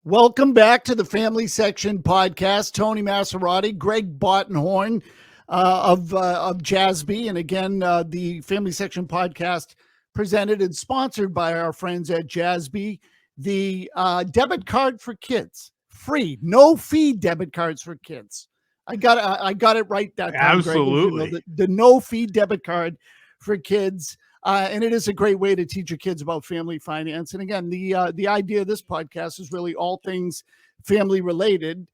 Welcome back to the Family Section podcast. Tony Masserati, Greg Bottenhorn of Jasby. And again, the Family Section podcast presented and sponsored by our friends at Jasby. The debit card for kids, free, no fee debit cards for kids. I got it right that time, Absolutely. Greg. The no fee debit card for kids. And it is a great way to teach your kids about family finance. And again, the idea of this podcast is really all things family related,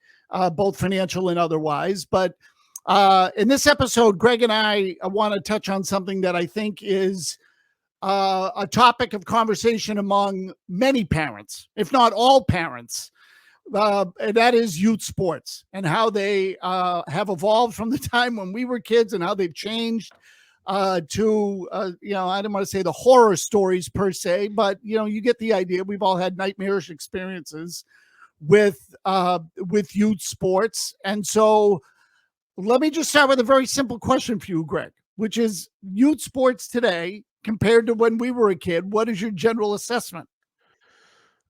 both financial and otherwise. But in this episode, Greg and I want to touch on something that I think is a topic of conversation among many parents, if not all parents. And that is youth sports and how they have evolved from the time when we were kids and how they've changed to I don't want to say the horror stories per se, but you get the idea. We've all had nightmarish experiences with youth sports. And so let me just start with a very simple question for you, Greg, which is youth sports today compared to when we were a kid. What is your general assessment?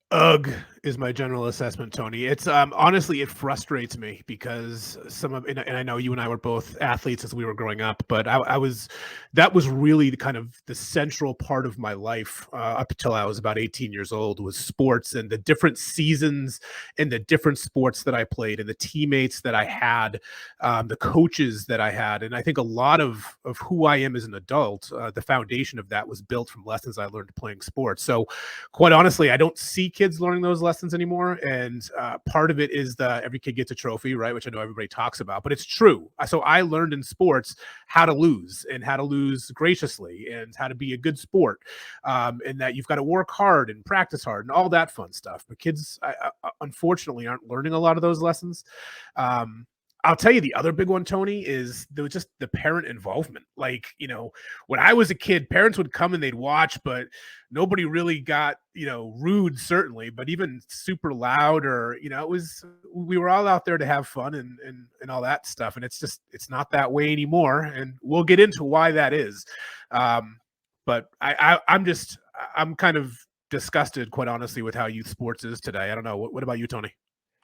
Ugh is my general assessment, Tony. It's honestly, it frustrates me because and I know you and I were both athletes as we were growing up, but that was really the central part of my life up until I was about 18 years old, was sports and the different seasons and the different sports that I played and the teammates that I had, the coaches that I had. And I think a lot of who I am as an adult, the foundation of that was built from lessons I learned playing sports. So quite honestly, I don't see kids learning those lessons anymore. And part of it is every kid gets a trophy, right? Which I know everybody talks about, but it's true. So I learned in sports how to lose and how to lose graciously and how to be a good sport. And that you've got to work hard and practice hard and all that fun stuff. But kids, unfortunately, aren't learning a lot of those lessons. I'll tell you the other big one, Tony, is just the parent involvement. Like, when I was a kid, parents would come and they'd watch, but nobody really got, rude, certainly, but even super loud or, we were all out there to have fun and all that stuff. And it's not that way anymore. And we'll get into why that is. But I'm kind of disgusted, quite honestly, with how youth sports is today. I don't know. What about you, Tony?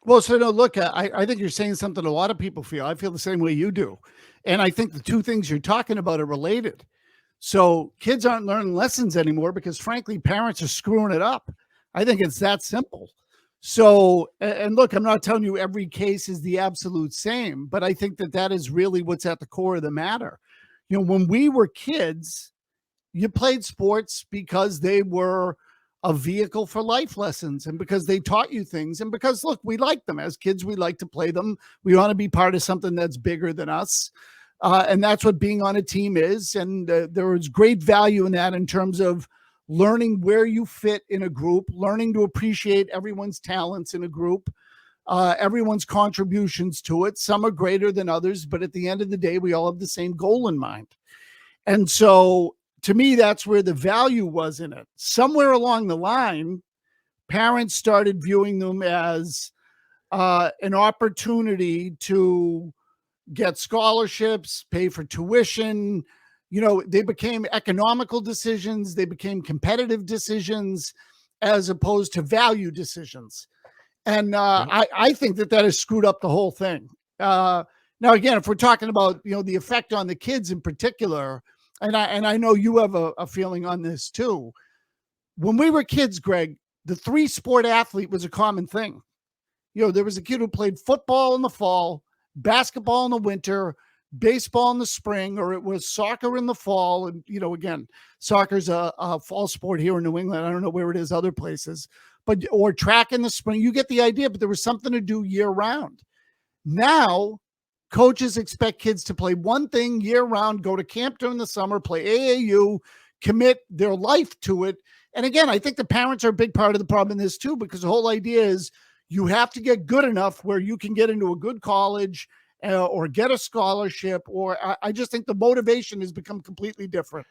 Well, so no, look, I think you're saying something a lot of people feel. I feel the same way you do. And I think the two things you're talking about are related. So kids aren't learning lessons anymore because, frankly, parents are screwing it up. I think it's that simple. So, and look, I'm not telling you every case is the absolute same, but I think that is really what's at the core of the matter. When we were kids, you played sports because they were a vehicle for life lessons and because they taught you things and because, look, we like them as kids. We like to play them. We want to be part of something that's bigger than us. And that's what being on a team is. And there is great value in that in terms of learning where you fit in a group, learning to appreciate everyone's talents in a group, everyone's contributions to it. Some are greater than others, but at the end of the day, we all have the same goal in mind. And so to me, that's where the value was in it. Somewhere along the line, parents started viewing them as an opportunity to get scholarships, pay for tuition. They became economical decisions. They became competitive decisions as opposed to value decisions. And I think that has screwed up the whole thing. Now, again, if we're talking about, the effect on the kids in particular, and I know you have a feeling on this too. When we were kids, Greg, the 3-sport athlete was a common thing. There was a kid who played football in the fall, basketball in the winter, baseball in the spring, or it was soccer in the fall. And, again, soccer's a fall sport here in New England. I don't know where it is other places, or track in the spring. You get the idea, but there was something to do year round. Now, coaches expect kids to play one thing year round, go to camp during the summer, play AAU, commit their life to it. And again, I think the parents are a big part of the problem in this too, because the whole idea is you have to get good enough where you can get into a good college or get a scholarship, or I just think the motivation has become completely different.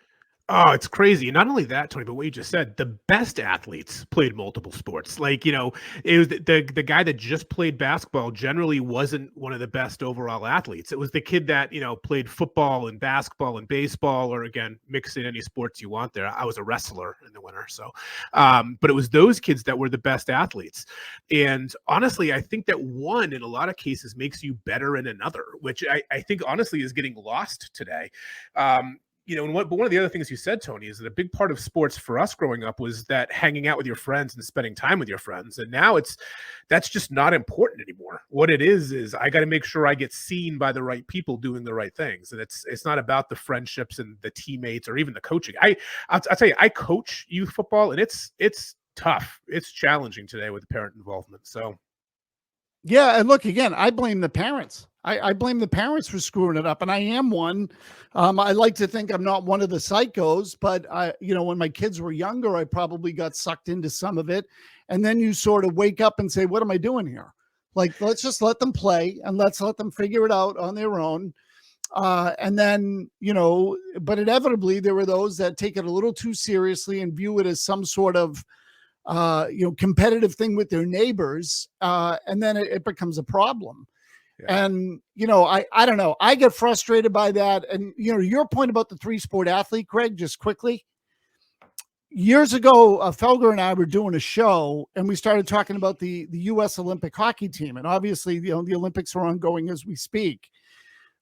Oh, it's crazy. Not only that, Tony, but what you just said, the best athletes played multiple sports. Like, it was the guy that just played basketball generally wasn't one of the best overall athletes. It was the kid that, played football and basketball and baseball, or again, mix in any sports you want there. I was a wrestler in the winter. So, but it was those kids that were the best athletes. And honestly, I think that one, in a lot of cases, makes you better in another, which I think honestly is getting lost today. But one of the other things you said, Tony, is that a big part of sports for us growing up was that hanging out with your friends and spending time with your friends. And now that's just not important anymore. What it is I got to make sure I get seen by the right people doing the right things. And it's not about the friendships and the teammates or even the coaching. I'll tell you, I coach youth football, and it's tough. It's challenging today with the parent involvement. So. Yeah, and look, again, I blame the parents. I blame the parents for screwing it up, and I am one. I like to think I'm not one of the psychos, but when my kids were younger, I probably got sucked into some of it. And then you sort of wake up and say, what am I doing here? Like, let's just let them play and let's let them figure it out on their own. And then, but inevitably there were those that take it a little too seriously and view it as some sort of competitive thing with their neighbors. And then it becomes a problem. Yeah. And, I don't know, I get frustrated by that. And, your point about the 3-sport athlete, Greg, just quickly, years ago, Felger and I were doing a show and we started talking about the U.S. Olympic hockey team. And obviously, the Olympics are ongoing as we speak.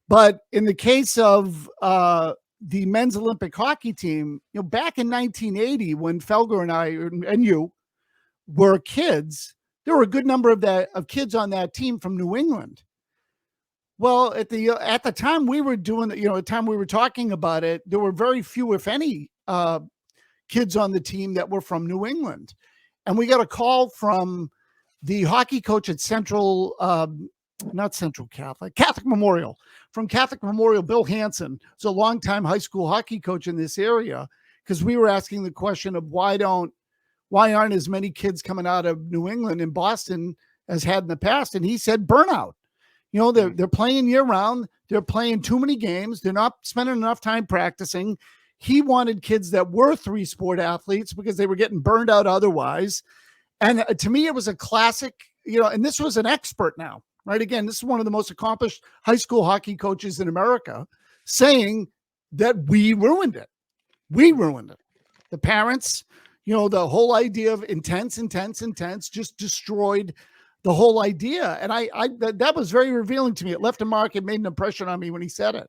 But in the case of, the men's Olympic hockey team, back in 1980, when Felger and I and you were kids, there were a good number of kids on that team from New England. Well, at the time we were doing, at the time we were talking about it, there were very few, if any, kids on the team that were from New England. And we got a call from the hockey coach at Catholic Memorial, from Catholic Memorial, Bill Hansen. He's a longtime high school hockey coach in this area, because we were asking the question of why aren't as many kids coming out of New England and Boston as had in the past? And he said burnout. They're playing year round. They're playing too many games. They're not spending enough time practicing. He wanted kids that were 3-sport athletes because they were getting burned out otherwise. And to me, it was a classic, and this was an expert now, right? Again, this is one of the most accomplished high school hockey coaches in America saying that we ruined it. We ruined it. The parents, the whole idea of intense just destroyed the whole idea. And that was very revealing to me. It left a mark. It made an impression on me when he said it.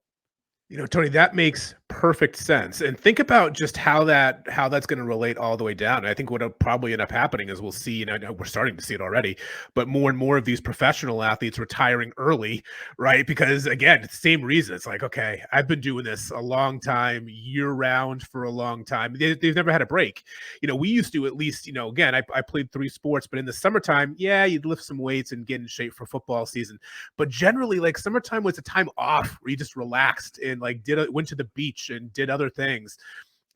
Tony, that makes perfect sense. And think about just how that's going to relate all the way down. And I think what'll probably end up happening is we'll see, I know we're starting to see it already, but more and more of these professional athletes retiring early, right? Because again, it's the same reason. It's like, okay, I've been doing this a long time, year round for a long time. They've never had a break. We used to at least, again, I played 3 sports, but in the summertime, yeah, you'd lift some weights and get in shape for football season. But generally, like, summertime was a time off where you just relaxed and like went to the beach and did other things.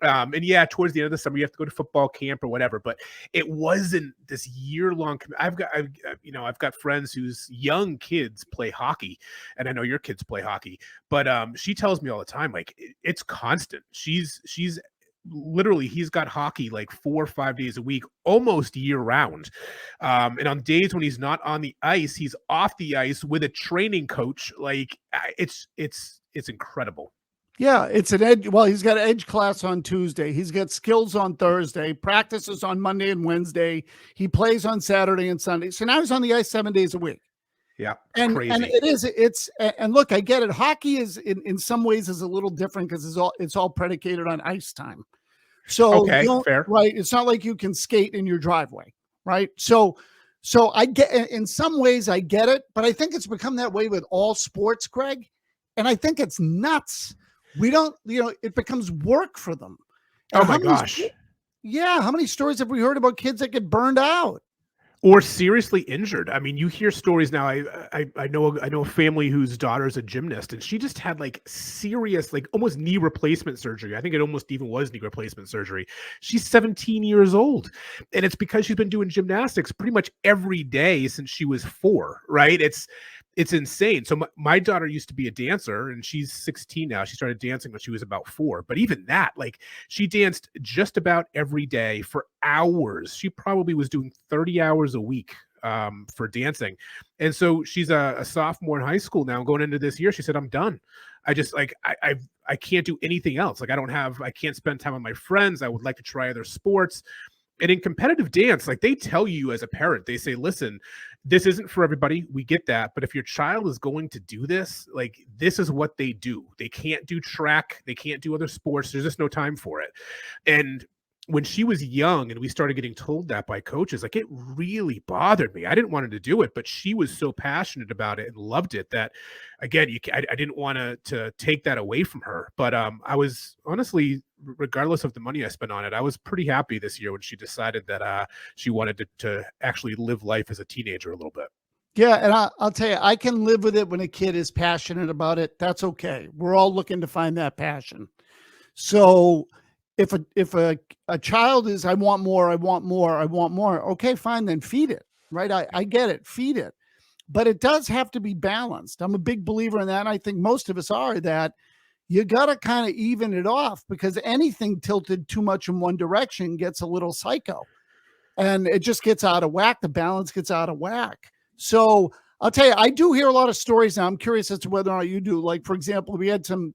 And yeah, towards the end of the summer, you have to go to football camp or whatever, but it wasn't this year-long. I've got friends whose young kids play hockey, and I know your kids play hockey, but she tells me all the time, like, it's constant. She's literally, he's got hockey like 4 or 5 days a week, almost year round. And on days when he's not on the ice, he's off the ice with a training coach. Like, it's incredible. Yeah, it's an edge. Well, he's got an edge class on Tuesday. He's got skills on Thursday, practices on Monday and Wednesday. He plays on Saturday and Sunday. So now he's on the ice 7 days a week. Yeah, and crazy. And look, I get it. Hockey is in some ways is a little different because it's all predicated on ice time. So okay, fair. Right. It's not like you can skate in your driveway, right? So I get, in some ways I get it, but I think it's become that way with all sports, Greg. And I think it's nuts. We don't, it becomes work for them. And oh my gosh. Yeah. How many stories have we heard about kids that get burned out? Or seriously injured. I mean, you hear stories now. I know a family whose daughter's a gymnast, and she just had like serious, like almost knee replacement surgery. I think it almost even was knee replacement surgery. She's 17 years old, and it's because she's been doing gymnastics pretty much every day since she was 4. Right? it's insane. So my daughter used to be a dancer, and she's 16 now. She started dancing when she was about 4. But even that, like, she danced just about every day for hours. She probably was doing 30 hours a week for dancing. And so she's a sophomore in high school now, going into this year. She said, I'm done. I just, like, I can't do anything else. Like, I can't spend time with my friends. I would like to try other sports. And in competitive dance, like, they tell you as a parent, they say, listen, this isn't for everybody. We get that. But if your child is going to do this, like, this is what they do. They can't do track. They can't do other sports. There's just no time for it. And when she was young and we started getting told that by coaches, like, it really bothered me. I didn't want her to do it, but she was so passionate about it and loved it that, again, I didn't want to take that away from her. But I was honestly, regardless of the money I spent on it, I was pretty happy this year when she decided that she wanted to actually live life as a teenager a little bit. Yeah, and I'll tell you, I can live with it when a kid is passionate about it. That's okay. We're all looking to find that passion. So if a child is, I want more, I want more, I want more. Okay, fine, then feed it, right? I get it, feed it. But it does have to be balanced. I'm a big believer in that. And I think most of us are, that you got to kind of even it off, because anything tilted too much in one direction gets a little psycho and it just gets out of whack. The balance gets out of whack. So I'll tell you, I do hear a lot of stories now. I'm curious as to whether or not you do. Like, for example, we had some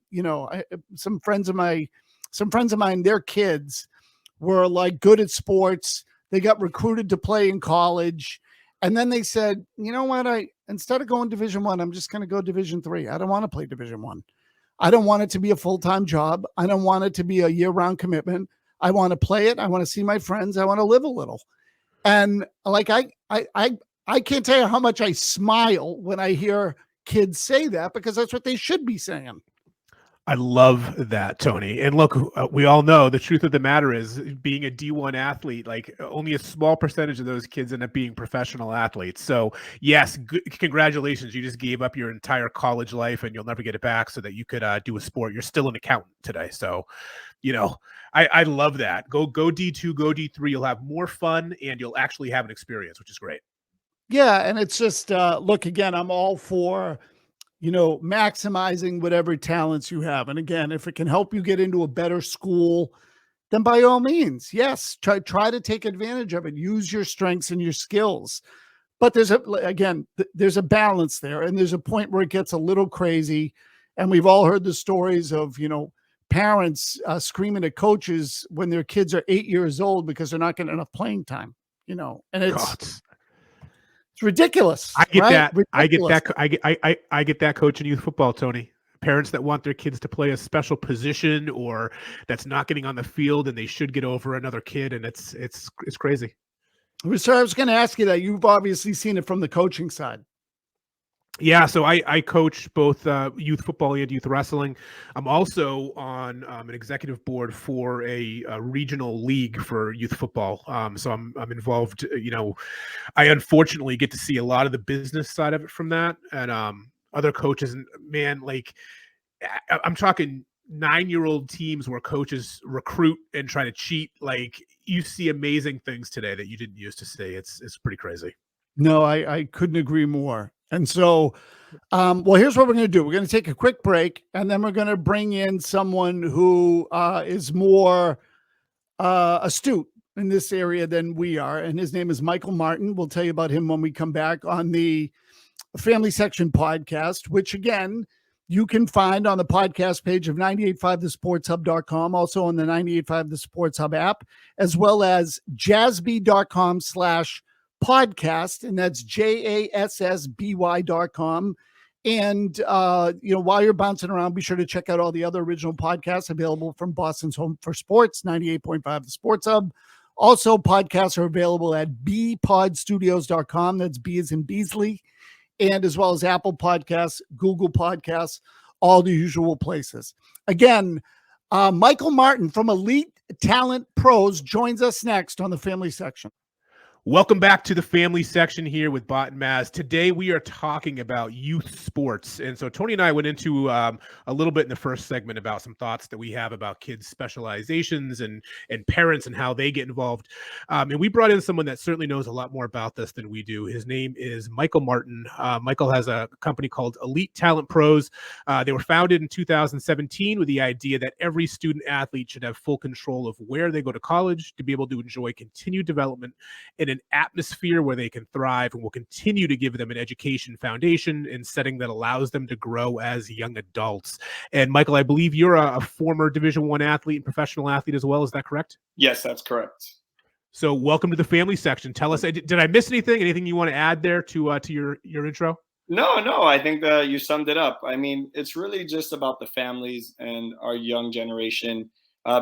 friends of mine, their kids were like good at sports. They got recruited to play in college. And then they said, you know what? Instead of going Division I, I'm just going to go Division III. I don't want to play Division I. I don't want it to be a full-time job. I don't want it to be a year-round commitment. I want to play it. I want to see my friends. I want to live a little. And like, I can't tell you how much I smile when I hear kids say that, because that's what they should be saying. I love that, Tony. And look, we all know the truth of the matter is, being a D1 athlete, like, only a small percentage of those kids end up being professional athletes. So yes, congratulations. You just gave up your entire college life and you'll never get it back so that you could do a sport. You're still an accountant today. So, I love that. Go D2, go D3. You'll have more fun and you'll actually have an experience, which is great. Yeah. And it's just, look, again, I'm all for, maximizing whatever talents you have. And again, if it can help you get into a better school, then by all means, yes, try to take advantage of it. Use your strengths and your skills. But there's a balance there. And there's a point where it gets a little crazy. And we've all heard the stories of, parents screaming at coaches when their kids are 8 years old because they're not getting enough playing time, and it's ridiculous. I get right? that. Ridiculous. I get that coaching youth football, Tony. Parents that want their kids to play a special position or that's not getting on the field and they should get over another kid. And it's crazy. So I was going to ask you that. You've obviously seen it from the coaching side. Yeah, so I coach both youth football and youth wrestling. I'm also on an executive board for a regional league for youth football. So I'm involved. I unfortunately get to see a lot of the business side of it from that, and other coaches. And man, like, I'm talking 9-year-old teams where coaches recruit and try to cheat. Like, you see amazing things today that you didn't used to see. It's pretty crazy. No, I couldn't agree more. And so, well, here's what we're going to do. We're going to take a quick break, and then we're going to bring in someone who is more astute in this area than we are. And his name is Michael Martin. We'll tell you about him when we come back on the Family Section podcast, which, again, you can find on the podcast page of 985thesportshub.com, also on the 985 The Sports Hub app, as well as jassby.com/podcast, and that's JASSBY.com. And, while you're bouncing around, be sure to check out all the other original podcasts available from Boston's Home for Sports, 98.5 The Sports Hub. Also, podcasts are available at bpodstudios.com. That's B as in Beasley. And as well as Apple Podcasts, Google Podcasts, all the usual places. Again, Michael Martin from Elite Talent Pros joins us next on the Family Section. Welcome back to the family section here with Bot and Maz. Today we are talking about youth sports. And so Tony and I went into a little bit in the first segment about some thoughts that we have about kids' specializations and parents and how they get involved. And we brought in someone that certainly knows a lot more about this than we do. His name is Michael Martin. Michael has a company called Elite Talent Pros. They were founded in 2017 with the idea that every student athlete should have full control of where they go to college to be able to enjoy continued development in an atmosphere where they can thrive, and will continue to give them an education foundation and setting that allows them to grow as young adults. And Michael, I believe you're a former Division I athlete and professional athlete as well. Is that correct? Yes, that's correct. So welcome to the family section. Tell us, did I miss anything? Anything you want to add there to your intro? No, I think that you summed it up. I mean, it's really just about the families and our young generation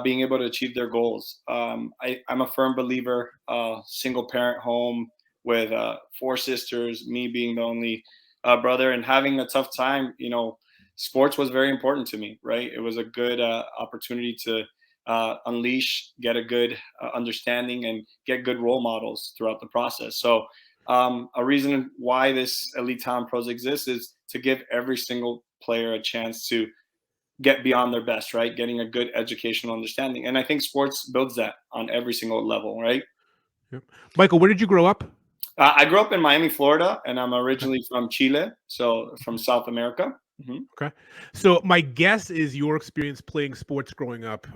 being able to achieve their goals. I'm a firm believer, single parent home with 4 sisters, me being the only brother, and having a tough time. Sports was very important to me, right? It was a good opportunity to unleash, get a good understanding, and get good role models throughout the process. So a reason why this Elite Talent Pros exists is to give every single player a chance to get beyond their best, right? Getting a good educational understanding. And I think sports builds that on every single level, right? Yep. Michael, where did you grow up? I grew up in Miami, Florida, and I'm originally from Chile, so from South America. Mm-hmm. Okay. So my guess is your experience playing sports growing up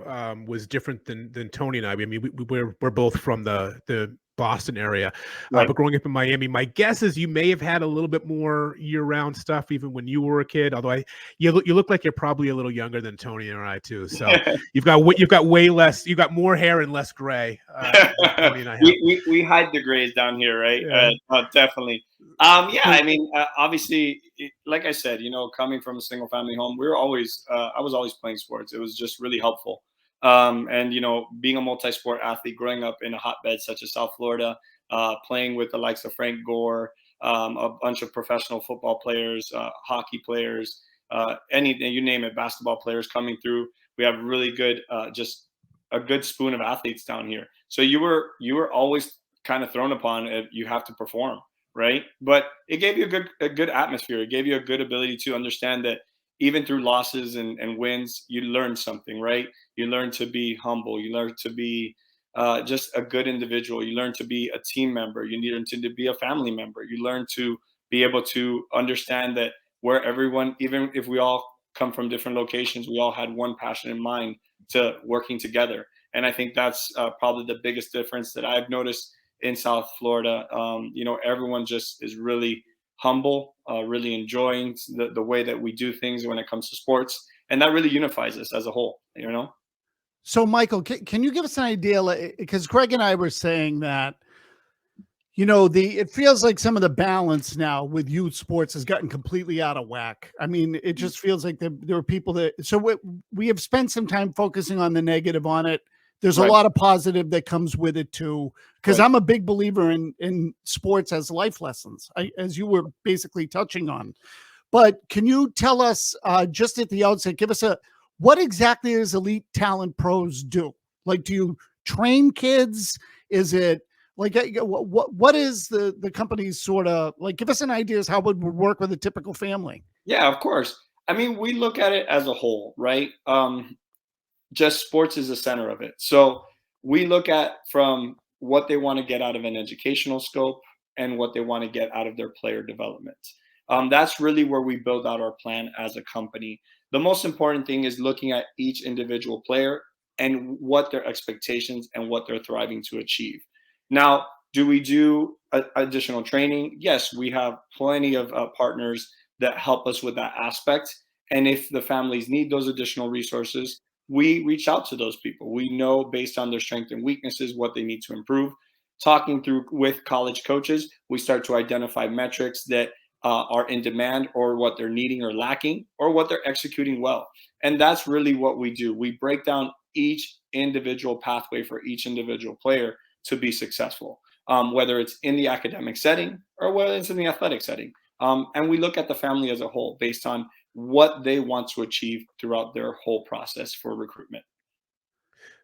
was different than Tony and I. I mean, we're both from the Boston area, Right. but growing up in Miami, my guess is you may have had a little bit more year-round stuff even when you were a kid. Although you look like you're probably a little younger than Tony and I too. So you've got way less. You've got more hair and less gray. Than Tony and I have. we hide the grays down here, right? Yeah. Definitely. I mean, obviously, like I said, coming from a single family home, we were always, I was always playing sports. It was just really helpful. And, being a multi-sport athlete, growing up in a hotbed such as South Florida, playing with the likes of Frank Gore, a bunch of professional football players, hockey players, anything, you name it, basketball players coming through. We have really good, just a good spoon of athletes down here. So you were always kind of thrown upon if you have to perform, right? But it gave you a good atmosphere. It gave you a good ability to understand that even through losses and wins, you learn something, right? You learn to be humble. You learn to be just a good individual. You learn to be a team member. You learn to be a family member. You learn to be able to understand that where everyone, even if we all come from different locations, we all had one passion in mind to working together. And I think that's probably the biggest difference that I've noticed in South Florida. Everyone just is really humble, really enjoying the way that we do things when it comes to sports. And that really unifies us as a whole, So, Michael, can you give us an idea? Because Craig and I were saying that, it feels like some of the balance now with youth sports has gotten completely out of whack. I mean, it just feels like there are people that, so we have spent some time focusing on the negative on it. There's a lot of positive that comes with it too, because I'm a big believer in sports as life lessons, as you were basically touching on. But can you tell us just at the outset, give us what exactly does Elite Talent Pros do? Like, do you train kids? Is it like, what is the company's sort of like, give us an idea as how it would work with a typical family? Yeah, of course. I mean, we look at it as a whole, right? Just sports is the center of it. So we look at from what they want to get out of an educational scope and what they want to get out of their player development. That's really where we build out our plan as a company. The most important thing is looking at each individual player and what their expectations and what they're thriving to achieve. Now, do we do additional training? Yes, we have plenty of partners that help us with that aspect. And if the families need those additional resources, we reach out to those people. We know based on their strengths and weaknesses what they need to improve. Talking through with college coaches, we start to identify metrics that are in demand, or what they're needing or lacking, or what they're executing well. And that's really what we do. We break down each individual pathway for each individual player to be successful, whether it's in the academic setting or whether it's in the athletic setting. And we look at the family as a whole based on what they want to achieve throughout their whole process for recruitment.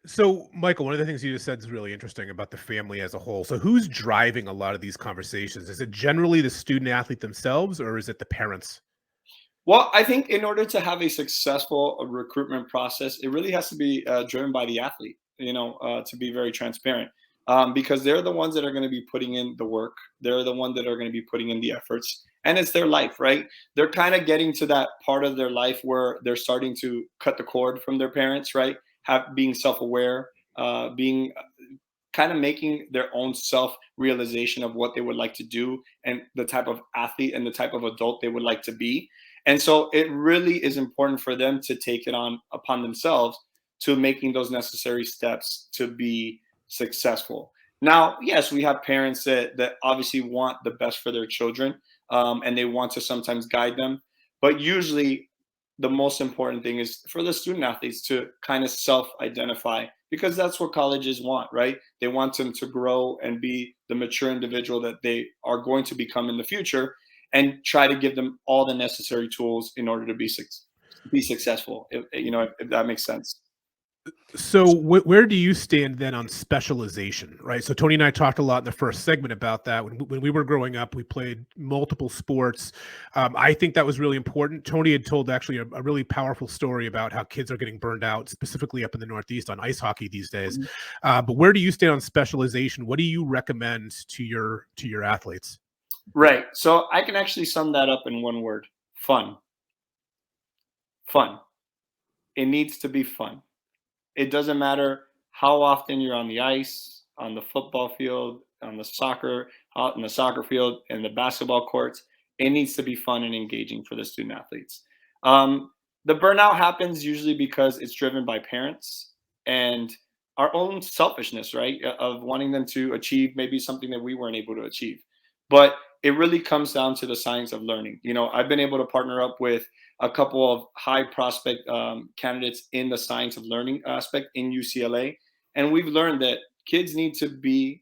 So, Michael, one of the things you just said is really interesting about the family as a whole. So, who's driving a lot of these conversations? Is it generally the student athlete themselves, or is it the parents? Well, I think in order to have a successful recruitment process, it really has to be driven by the athlete, to be very transparent, because they're the ones that are going to be putting in the work. They're the ones that are going to be putting in the efforts, and it's their life, right? They're kind of getting to that part of their life where they're starting to cut the cord from their parents, right? Being self-aware, being kind of making their own self realization of what they would like to do and the type of athlete and the type of adult they would like to be. And so it really is important for them to take it on upon themselves to making those necessary steps to be successful. Now, yes, we have parents that obviously want the best for their children, and they want to sometimes guide them. But usually, the most important thing is for the student athletes to kind of self identify, because that's what colleges want, right? They want them to grow and be the mature individual that they are going to become in the future, and try to give them all the necessary tools in order to be successful, if that makes sense. So, where do you stand then on specialization, right? So, Tony and I talked a lot in the first segment about that. When we were growing up, we played multiple sports. I think that was really important. Tony had told actually a really powerful story about how kids are getting burned out, specifically up in the Northeast on ice hockey these days. But where do you stand on specialization? What do you recommend to your athletes? Right. So I can actually sum that up in one word: fun. Fun. It needs to be fun. It doesn't matter how often you're on the ice, on the football field, out in the soccer field, and the basketball courts. It needs to be fun and engaging for the student athletes. Um, the burnout happens usually because it's driven by parents and our own selfishness, right? Of wanting them to achieve maybe something that we weren't able to achieve. But it really comes down to the science of learning. I've been able to partner up with a couple of high prospect candidates in the science of learning aspect in UCLA. And we've learned that kids need to be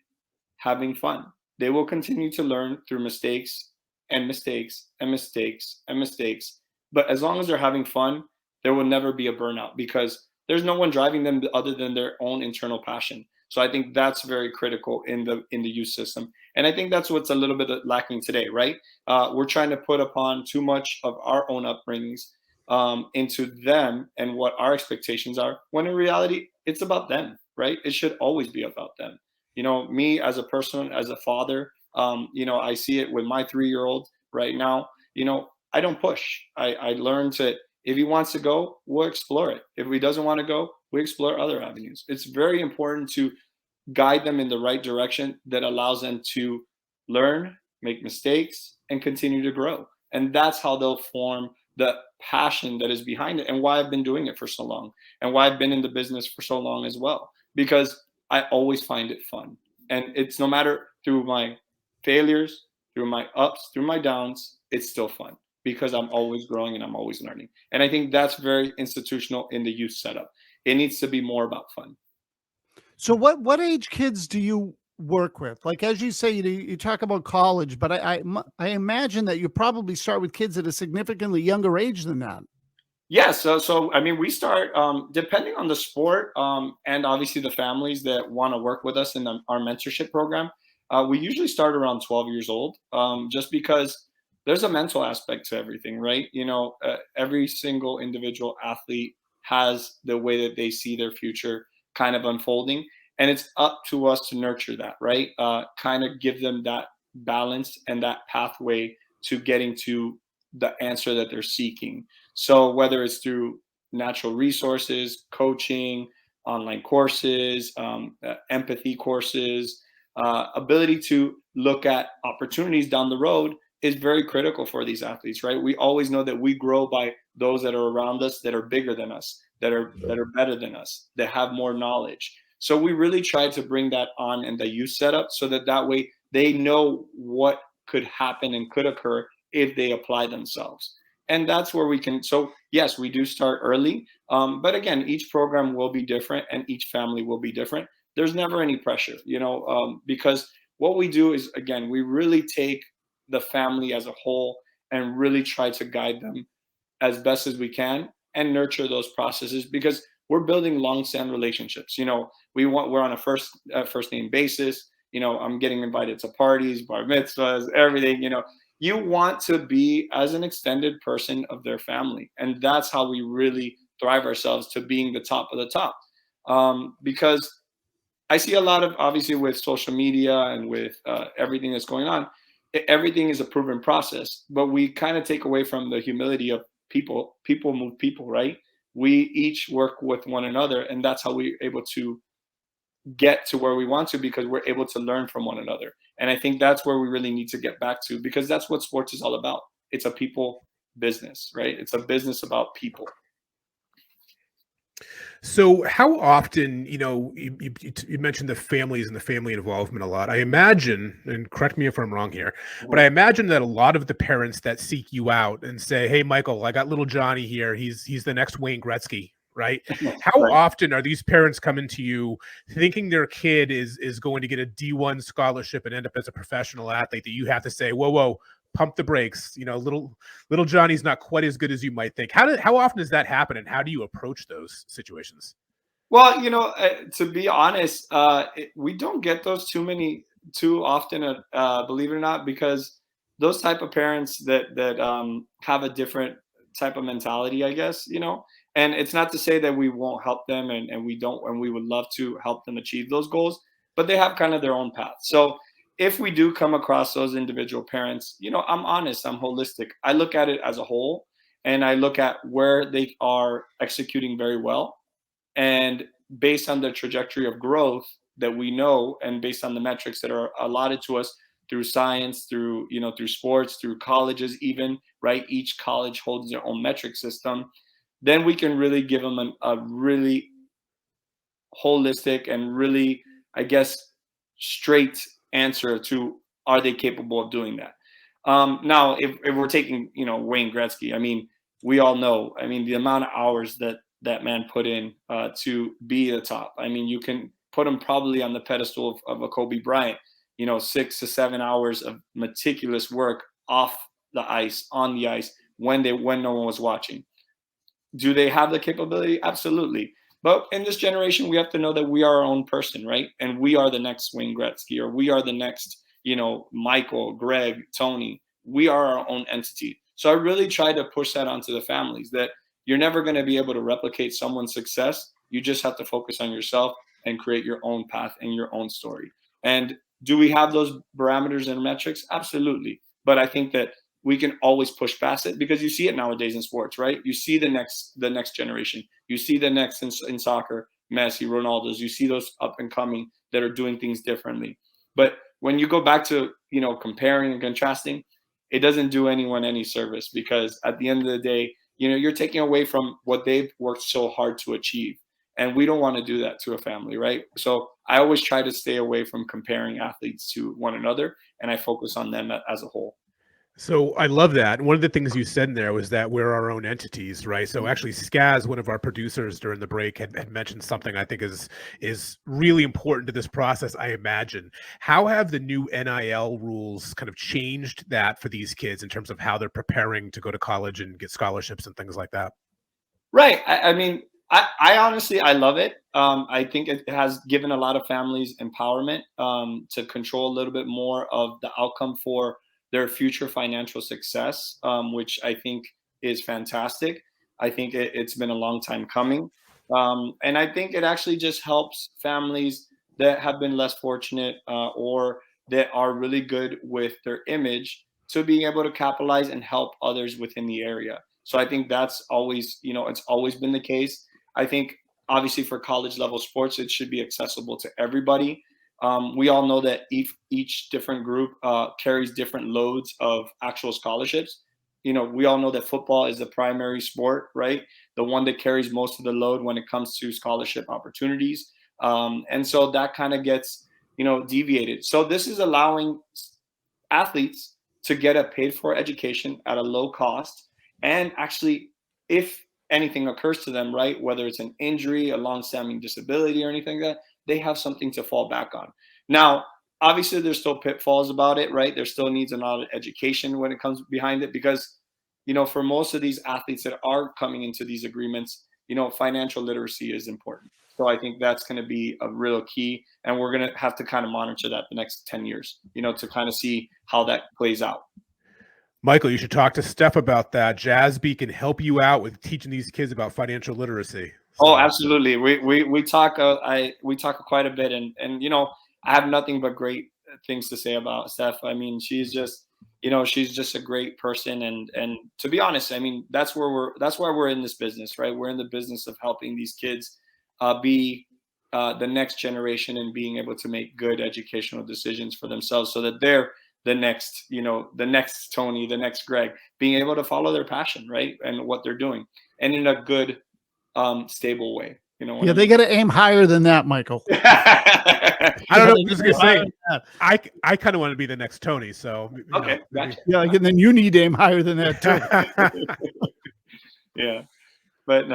having fun. They will continue to learn through mistakes and mistakes and mistakes and mistakes. But as long as they're having fun, there will never be a burnout, because there's no one driving them other than their own internal passion. So I think that's very critical in the youth system. And I think that's what's a little bit lacking today, right? We're trying to put upon too much of our own upbringings into them and what our expectations are, when in reality, it's about them, right? It should always be about them. Me as a person, as a father, I see it with my 3-year-old right now. I don't push. I learn to, if he wants to go, we'll explore it. If he doesn't want to go, we explore other avenues. It's very important to guide them in the right direction that allows them to learn, make mistakes, and continue to grow. And that's how they'll form the passion that is behind it, and why I've been doing it for so long, and why I've been in the business for so long as well, because I always find it fun. And it's no matter through my failures, through my ups, through my downs, it's still fun, because I'm always growing and I'm always learning. And I think that's very institutional in the youth setup. It needs to be more about fun. So what age kids do you work with? Like, as you say, you talk about college, but I imagine that you probably start with kids at a significantly younger age than that. Yeah, so I mean, we start depending on the sport, and obviously the families that want to work with us in our mentorship program. We usually start around 12 years old, just because there's a mental aspect to everything, right? Every single individual athlete has the way that they see their future kind of unfolding, and it's up to us to nurture that, right? Kind of give them that balance and that pathway to getting to the answer that they're seeking. So whether it's through natural resources, coaching, online courses, empathy courses, ability to look at opportunities down the road is very critical for these athletes, right? We always know that we grow by those that are around us, that are bigger than us, that are better than us, that have more knowledge. So we really try to bring that on in the youth setup, so that way they know what could happen and could occur if they apply themselves. And that's where we can. So yes, we do start early, but again, each program will be different and each family will be different. There's never any pressure, because what we do is, again, we really take the family as a whole and really try to guide them as best as we can and nurture those processes, because we're building long-standing relationships. We're on a first name basis. I'm getting invited to parties, bar mitzvahs, everything. You want to be as an extended person of their family, and that's how we really thrive ourselves to being the top of the top. Because I see a lot of, obviously, with social media and with everything that's going on, everything is a proven process, but we kind of take away from the humility of people. People move people, right? We each work with one another, and that's how we're able to get to where we want to, because we're able to learn from one another. And I think that's where we really need to get back to, because that's what sports is all about. It's a people business, right? It's a business about people. So how often, you mentioned the families and the family involvement a lot. I imagine, and correct me if I'm wrong here, but I imagine that a lot of the parents that seek you out and say, "Hey, Michael, I got little Johnny here. He's the next Wayne Gretzky." Right? How Right. often are these parents coming to you thinking their kid is going to get a D1 scholarship and end up as a professional athlete, that you have to say, whoa, pump the brakes? Little Johnny's not quite as good as you might think. How often does that happen, and how do you approach those situations? Well, to be honest, we don't get those too often, believe it or not, because those type of parents that have a different type of mentality, I guess. And it's not to say that we won't help them, and we don't, and we would love to help them achieve those goals, but they have kind of their own path. So if we do come across those individual parents, I'm honest, I'm holistic. I look at it as a whole, and I look at where they are executing very well, and based on the trajectory of growth that we know, and based on the metrics that are allotted to us through science, through sports, through colleges, even, right? Each college holds their own metric system. Then we can really give them a really holistic and really, I guess, straight answer to, are they capable of doing that? Now, if we're taking, Wayne Gretzky, I mean, we all know, I mean, the amount of hours that man put in to be the top. I mean, you can put him probably on the pedestal of a Kobe Bryant. 6 to 7 hours of meticulous work off the ice, on the ice, when no one was watching. Do they have the capability? Absolutely. But in this generation, we have to know that we are our own person, right? And we are the next Wayne Gretzky, or we are the next, Michael, Greg, Tony. We are our own entity. So I really try to push that onto the families, that you're never going to be able to replicate someone's success. You just have to focus on yourself and create your own path and your own story. And do we have those parameters and metrics? Absolutely. But I think that we can always push past it, because you see it nowadays in sports, right? You see the next generation. You see the next in soccer, Messi, Ronaldo's. You see those up and coming that are doing things differently. But when you go back to, comparing and contrasting, it doesn't do anyone any service, because at the end of the day, you're taking away from what they've worked so hard to achieve. And we don't want to do that to a family, right? So I always try to stay away from comparing athletes to one another, and I focus on them as a whole. So I love that. One of the things you said in there was that we're our own entities, right? So actually, Skaz, one of our producers during the break, had mentioned something I think is really important to this process, I imagine. How have the new NIL rules kind of changed that for these kids in terms of how they're preparing to go to college and get scholarships and things like that? Right. I mean, I honestly, I love it. I think it has given a lot of families empowerment to control a little bit more of the outcome for their future financial success, which I think is fantastic. I think it's been a long time coming. And I think it actually just helps families that have been less fortunate, or that are really good with their image, to being able to capitalize and help others within the area. So I think that's always, it's always been the case. I think obviously for college level sports, it should be accessible to everybody. We all know that each different group carries different loads of actual scholarships. We all know that football is the primary sport, right? The one that carries most of the load when it comes to scholarship opportunities. And so that kind of gets, deviated. So this is allowing athletes to get a paid for education at a low cost. And actually, if anything occurs to them, right, whether it's an injury, a long-standing disability, or anything like that, they have something to fall back on. Now, obviously, there's still pitfalls about it, right? There still needs a lot of education when it comes behind it, because, for most of these athletes that are coming into these agreements, financial literacy is important. So I think that's going to be a real key, and we're going to have to kind of monitor that the next 10 years, to kind of see how that plays out. Michael, you should talk to Steph about that. Jazzby can help you out with teaching these kids about financial literacy. So. Oh, absolutely. We talk we talk quite a bit, and I have nothing but great things to say about Steph. I mean, she's just a great person, and to be honest, I mean, that's why we're in this business, right? We're in the business of helping these kids be the next generation and being able to make good educational decisions for themselves, so that they're the next Tony, the next Greg, being able to follow their passion, right, and what they're doing, and in a good, stable way. Yeah, they got to aim higher than that, Michael. I don't know. I'm just gonna say, I kind of want to be the next Tony. So okay, gotcha. Yeah, and then you need to aim higher than that too. Yeah. But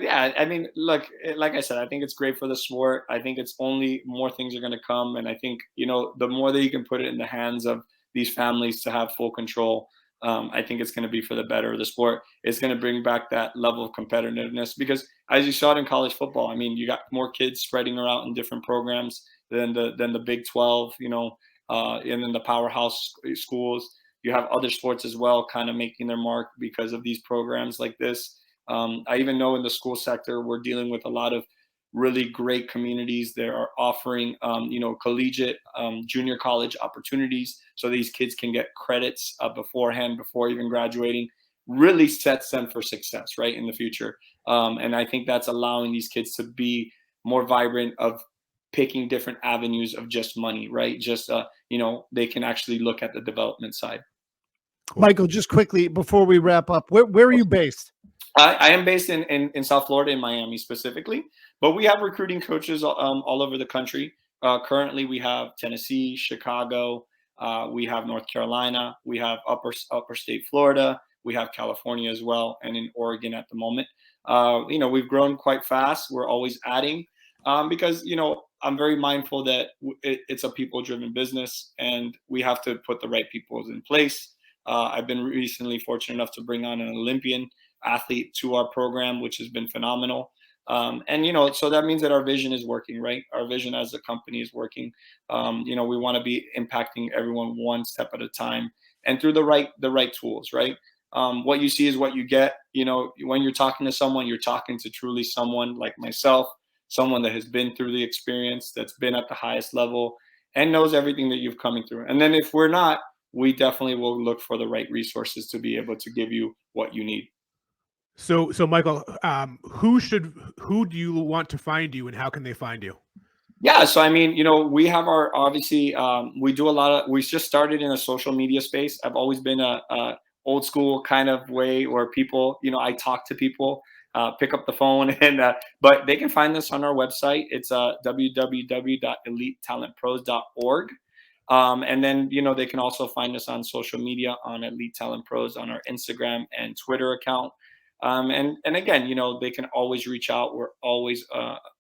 yeah, I mean, look, like I said, I think it's great for the sport. I think it's only more things are going to come. And I think, the more that you can put it in the hands of these families to have full control, I think it's going to be for the better of the sport. It's going to bring back that level of competitiveness, because as you saw it in college football, I mean, you got more kids spreading around in different programs than the Big 12, and then the powerhouse schools. You have other sports as well kind of making their mark because of these programs like this. I even know in the school sector, we're dealing with a lot of really great communities that are offering, collegiate, junior college opportunities, so these kids can get credits beforehand, before even graduating. Really sets them for success, right, in the future. And I think that's allowing these kids to be more vibrant of picking different avenues of just money, right? Just, they can actually look at the development side. Michael, just quickly before we wrap up, where are you based? I am based in South Florida, in Miami specifically, but we have recruiting coaches all over the country. Currently, we have Tennessee, Chicago, we have North Carolina, we have upper state Florida, we have California as well, and in Oregon at the moment. We've grown quite fast. We're always adding, because I'm very mindful that it's a people-driven business, and we have to put the right people in place. I've been recently fortunate enough to bring on an Olympian athlete to our program, which has been phenomenal. So that means that our vision is working, right? Our vision as a company is working. We want to be impacting everyone one step at a time, and through the right tools, right? What you see is what you get. When you're talking to someone, you're talking to truly someone like myself, someone that has been through the experience, that's been at the highest level, and knows everything that you've coming through. And then if we're not, we definitely will look for the right resources to be able to give you what you need. So Michael, who do you want to find you, and how can they find you? Yeah, so I mean, we have obviously, we do a lot of. We just started in a social media space. I've always been a old school kind of way where people, I talk to people, pick up the phone, and but they can find us on our website. It's www.elitetalentpros.org. And then, they can also find us on social media on Elite Talent Pros on our Instagram and Twitter account. And again, they can always reach out. We're always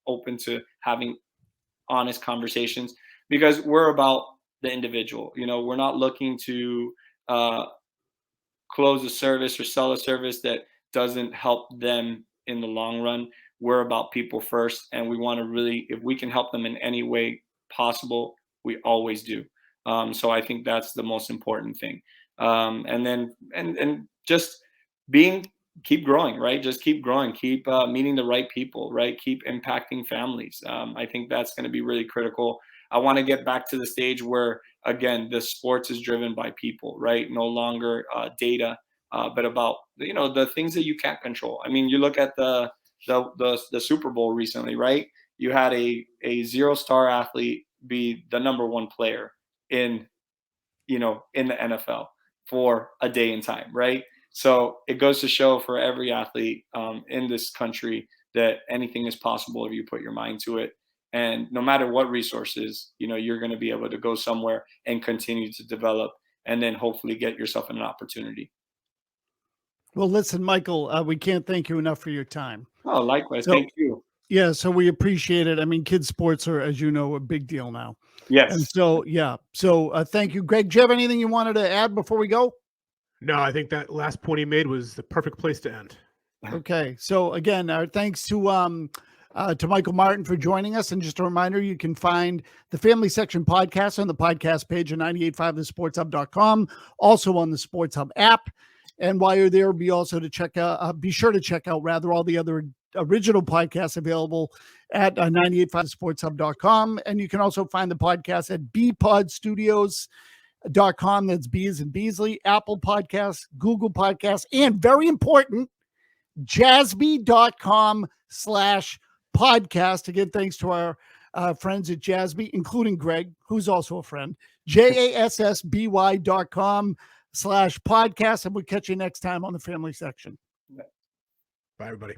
open to having honest conversations, because we're about the individual. We're not looking to close a service or sell a service that doesn't help them in the long run. We're about people first, and we want to really, if we can help them in any way possible, we always do. So I think that's the most important thing. And then just keep growing, right? Just keep growing, keep meeting the right people, right? Keep impacting families. I think that's going to be really critical. I want to get back to the stage where, again, the sports is driven by people, right? No longer data, but about, the things that you can't control. I mean, you look at the Super Bowl recently, right? You had a 0-star athlete be the number one player in the NFL for a day in time, right? So it goes to show for every athlete in this country that anything is possible if you put your mind to it. And no matter what resources, you're going to be able to go somewhere and continue to develop, and then hopefully get yourself an opportunity. Well, listen, Michael, we can't thank you enough for your time. Oh, likewise. Thank you. Yeah, so we appreciate it. I mean, kids sports are, as you know, a big deal now. Yes. And so, yeah. So thank you. Greg, do you have anything you wanted to add before we go? No, I think that last point he made was the perfect place to end. Okay. So again, our thanks to Michael Martin for joining us. And just a reminder, you can find the Family Section podcast on the podcast page at 985thesportshub.com, also on the Sports Hub app. And while you're there, be sure to check out all the other original podcasts available at 985thesportshub.com. And you can also find the podcast at bpodstudios.com. That's B as in Beasley, Apple Podcasts, Google Podcasts, and very important, jazzby.com/podcast. Again, thanks to our friends at Jazzby, including Greg, who's also a friend. jassby.com/podcast. And we'll catch you next time on the Family Section. Bye, everybody.